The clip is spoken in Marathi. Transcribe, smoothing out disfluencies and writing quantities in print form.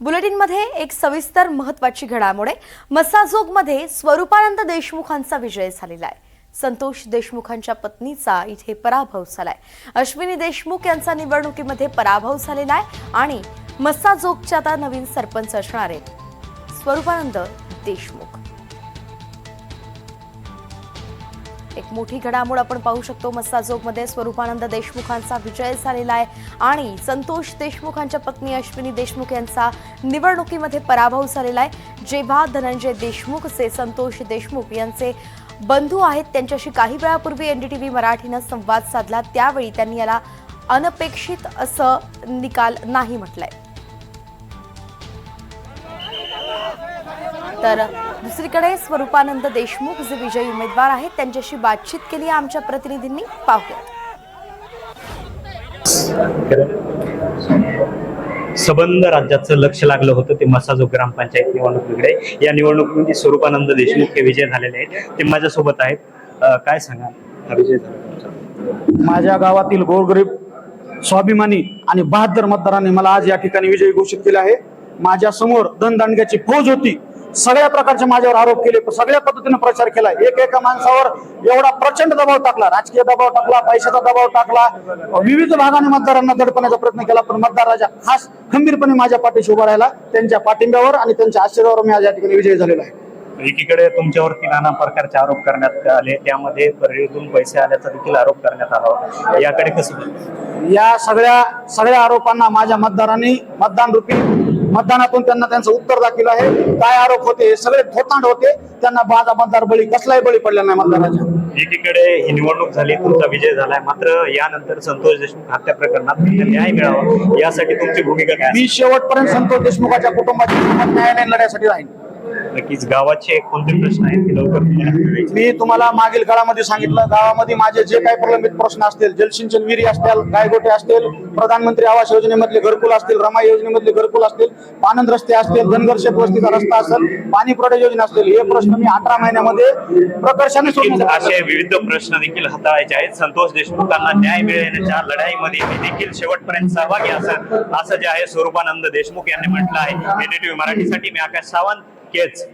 बुलेटिनमध्ये एक सविस्तर महत्त्वाची घडामोड आहे। मसाजोगमध्ये स्वरूपानंद देशमुखांचा विजय झालेला आहे। संतोष देशमुखांच्या पत्नीचा इथे पराभव झालाय। अश्विनी देशमुख यांचा निवडणुकीमध्ये पराभव झालेला आहे आणि मसाजोगचे आता नवीन सरपंच असणार आहेत स्वरूपानंद देशमुख। एक मोठी घडामोड आपण पाहू शकतो। मसाजोगमध्ये स्वरूपानंद देशमुखांचा विजय झालेला आहे आणि संतोष देशमुखांच्या पत्नी अश्विनी देशमुख यांचा निवडणुकीमध्ये पराभव झालेला आहे। जेव्हा धनंजय देशमुख जे संतोष देशमुख यांचे बंधू आहेत त्यांच्याशी काही वेळापूर्वी एनडीटीव्ही मराठीने संवाद साधला, त्यावेळी त्यांनी याला अनपेक्षित असं निकाल नाही म्हटलंय। तर दुसरीकडे स्वरूपानंद देशमुख जे विजयी उमेदवार आहेत त्यांच्याशी बातचीत केली आमच्या प्रतिनिधींनी, पाहूया। सबंध राज्याचं लक्ष लागलं होतं ते मसाजोग ग्रामपंचायत निवडणुकीकडे। या निवडणुकीमध्ये स्वरूपानंद देशमुख हे विजय झालेले आहेत, ते माझ्यासोबत आहेत। काय सांगाल, हा विजय झाला? माझ्या गावातील गोरगरीब स्वाभिमानी आणि 72 मतदारांनी मला आज या ठिकाणी विजयी घोषित केले आहे। माझ्या समोर दणदणग्याची फौज होती, सगळ्या प्रकारचे माझ्यावर आरोप केले, सगळ्या पद्धतीने प्रचार केला। एका माणसावर एवढा प्रचंड दबाव टाकला, राजकीय दबाव टाकला, पैशाचा दबाव टाकला, विविध भागाने मतदारांना दडपण्याचा प्रयत्न केला, पण मतदारांच्या खास खंबीरपणे माझ्या पाठीशी उभा राहिला। त्यांच्या पाठिंब्यावर आणि त्यांच्या आशीर्वादावर मी आज या ठिकाणी विजयी झालेलो आहे। एकीकडे तुमच्यावरती नाना प्रकारचे आरोप करण्यात आले, त्यामध्ये परळीतून पैसे आल्याचा देखील आरोप करण्यात आला होता, याकडे कसं? या सगळ्या आरोपांना माझ्या मतदारांनी मतदानातून त्यांचं उत्तर दाखवलं आहे। काय आरोप होते, सगळे थोतांड होते, त्यांना माझा मतदार कसलाही बळी पडला नाही मतदाराच्या। एकीकडे ही निवडणूक झाली, तुमचा विजय झालाय, मात्र यानंतर संतोष देशमुख हत्या प्रकरणात न्याय मिळावा यासाठी तुमची भूमिका काय? मी शेवटपर्यंत संतोष देशमुखाच्या कुटुंबाची न्यायालयीन लढ्यासाठी राहीन। नक्कीच गावाचे कोणते प्रश्न आहेत ते लवकर तुम्हाला? मी तुम्हाला मागील काळामध्ये सांगितलं, गावामध्ये माझे जे काही प्रलंबित प्रश्न असतील, जलसिंचन विहिरी असतील, गायगोटे असतील, प्रधानमंत्री आवास योजनेमधले घरकुल असतील, रमा योजनेमधले घरकुल असतील, पानंद रस्ते असतील, धनगर शेत वस्तीचा रस्ता असेल, पाणी पुरवठा योजना असतील, हे प्रश्न मी 18 महिन्यामध्ये प्रकर्षाने सोडवले। असे विविध प्रश्न देखील हाताळायचे आहेत। संतोष देशमुखांना न्याय मिळण्याच्या लढाईमध्ये मी देखील शेवटपर्यंत सहभागी असं जे आहे स्वरूपानंद देशमुख यांनी म्हटलं आहे। एनडीटीव्ही मराठीसाठी मी आकाश सावंत, केच।